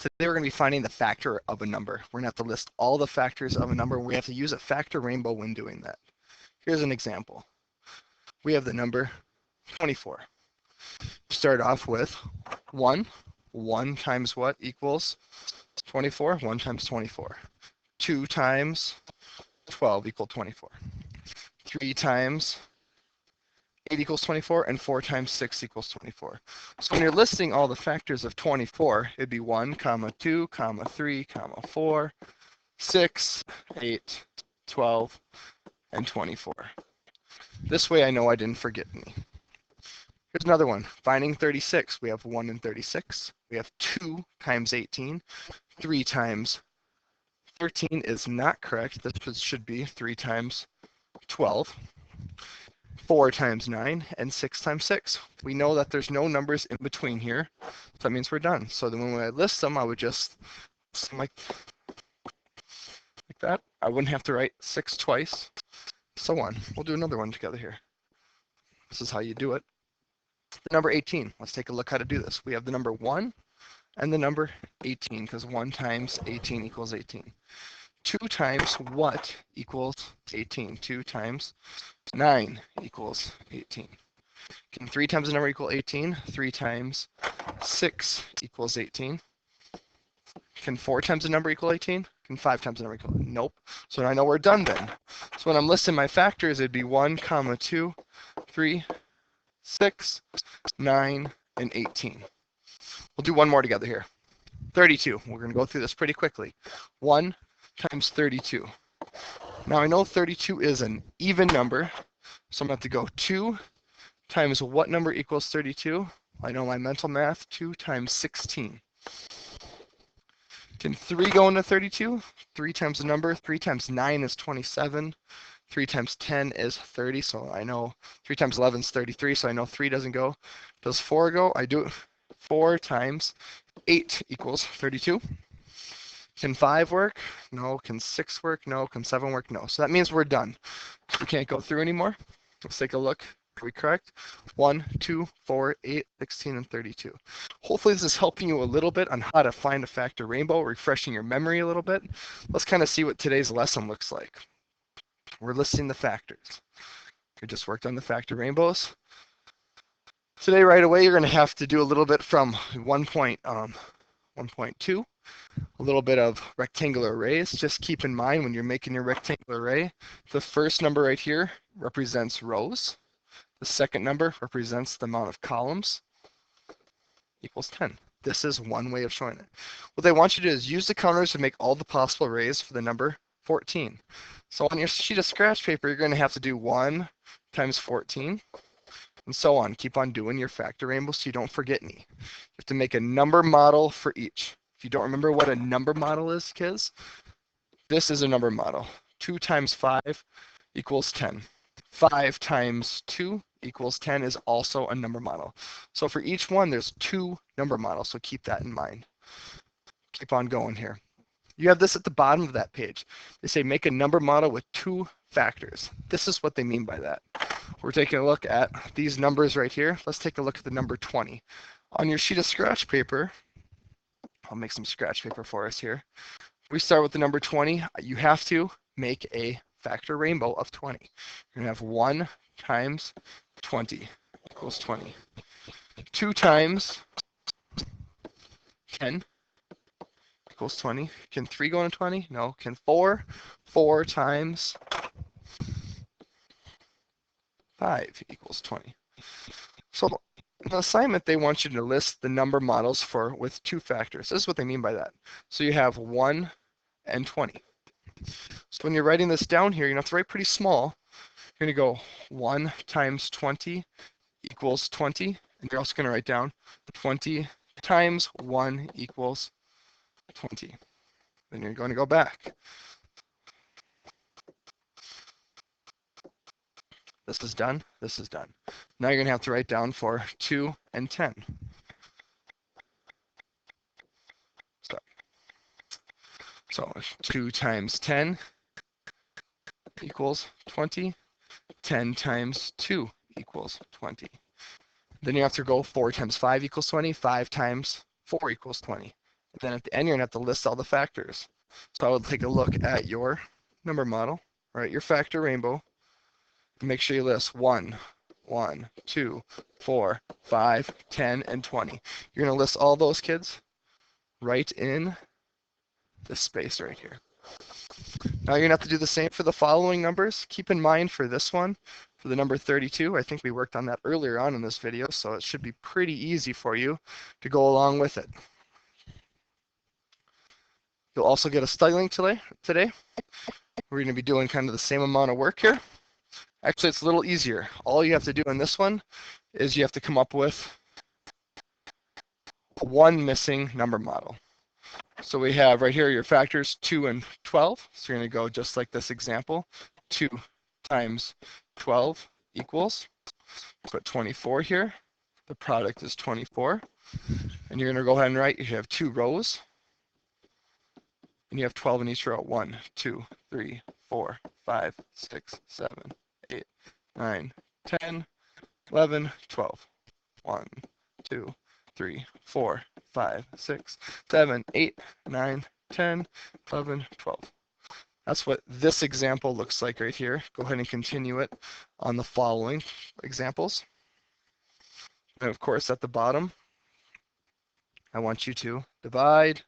Today we're going to be finding the factor of a number. We're going to have to list all the factors of a number. We have to use a factor rainbow when doing that. Here's an example. We have the number 24. Start off with 1. 1 times what equals 24? 1 times 24. 2 times 12 equals 24. 3 times 8 equals 24, and 4 times 6 equals 24. So when you're listing all the factors of 24, it'd be 1, 2, 3, 4, 6, 8, 12, and 24. This way I know I didn't forget any. Here's another one, finding 36. We have 1 and 36. We have 2 times 18. 3 times 13 is not correct. This should be 3 times 12. 4 times 9, and 6 times 6. We know that there's no numbers in between here, so that means we're done. So then when I list them, I would just list them like that. I wouldn't have to write 6 twice, so on. We'll do another one together here. This is how you do it. The number 18, let's take a look how to do this. We have the number 1 and the number 18, because 1 times 18 equals 18. 2 times what equals 18? 2 times 9 equals 18. Can 3 times the number equal 18? 3 times 6 equals 18. Can 4 times the number equal 18? Can 5 times the number equal 18? Nope. So I know we're done then. So when I'm listing my factors, it'd be 1, 2, 3, 6, 9, and 18. We'll do one more together here. 32. We're going to go through this pretty quickly. 1 times 32. Now I know 32 is an even number, so I'm going to have to go 2 times what number equals 32? I know my mental math, 2 times 16. Can 3 go into 32? 3 times the number, 3 times 9 is 27. 3 times 10 is 30, so I know 3 times 11 is 33, so I know 3 doesn't go. Does 4 go? I do it. 4 times 8 equals 32. Can 5 work? No. Can 6 work? No. Can 7 work? No. So that means we're done. We can't go through anymore. Let's take a look. Are we correct? 1, 2, 4, 8, 16, and 32. Hopefully this is helping you a little bit on how to find a factor rainbow, refreshing your memory a little bit. Let's kind of see what today's lesson looks like. We're listing the factors. We just worked on the factor rainbows. Today, right away, you're going to have to do a little bit from 1.2. A little bit of rectangular arrays. Just keep in mind when you're making your rectangular array, the first number right here represents rows. The second number represents the amount of columns, equals 10. This is one way of showing it. What they want you to do is use the counters to make all the possible arrays for the number 14. So on your sheet of scratch paper, you're going to have to do 1 times 14, and so on. Keep on doing your factor rainbow so you don't forget any. You have to make a number model for each. If you don't remember what a number model is, kids, this is a number model. 2 times 5 equals 10. 5 times 2 equals 10 is also a number model. So for each one, there's 2 number models, so keep that in mind. Keep on going here. You have this at the bottom of that page. They say make a number model with 2 factors. This is what they mean by that. We're taking a look at these numbers right here. Let's take a look at the number 20. On your sheet of scratch paper, I'll make some scratch paper for us here. We start with the number 20. You have to make a factor rainbow of 20. You're going to have 1 times 20 equals 20. 2 times 10 equals 20. Can 3 go into 20? No. Can 4? 4 times 5 equals 20. So in the assignment, they want you to list the number models with 2 factors. This is what they mean by that. So you have 1 and 20. So when you're writing this down here, you're going to have to write pretty small. You're going to go 1 times 20 equals 20. And you're also going to write down 20 times 1 equals 20. Then you're going to go back. This is done. This is done. Now you're going to have to write down for 2 and 10. So 2 times 10 equals 20. 10 times 2 equals 20. Then you have to go 4 times 5 equals 20. 5 times 4 equals 20. Then at the end, you're gonna have to list all the factors. So I would take a look at your number model, right? Your factor rainbow. Make sure you list 1, 1, 2, 4, 5, 10, and 20. You're gonna list all those kids right in this space right here. Now you're gonna have to do the same for the following numbers. Keep in mind for this one, for the number 32, I think we worked on that earlier on in this video, so it should be pretty easy for you to go along with it. You'll also get a study link today. We're gonna be doing kind of the same amount of work here. Actually, it's a little easier. All you have to do in this one is you have to come up with one missing number model. So we have right here your factors 2 and 12. So you're going to go just like this example. 2 times 12 equals, put 24 here. The product is 24. And you're going to go ahead and write, you have 2 rows. And you have 12 in each row. 1, 2, 3, 4, 5, 6, 7, 8, 9, 10, 11, 12. 1, 2, 3, 4, 5, 6, 7, 8, 9, 10, 11, 12. That's what this example looks like right here. Go ahead and continue it on the following examples. And of course, at the bottom, I want you to divide,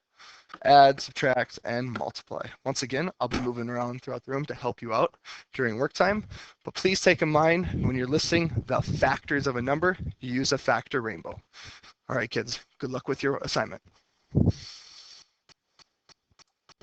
add, subtract, and multiply. Once again, I'll be moving around throughout the room to help you out during work time. But please take in mind, when you're listing the factors of a number, you use a factor rainbow. All right, kids, good luck with your assignment.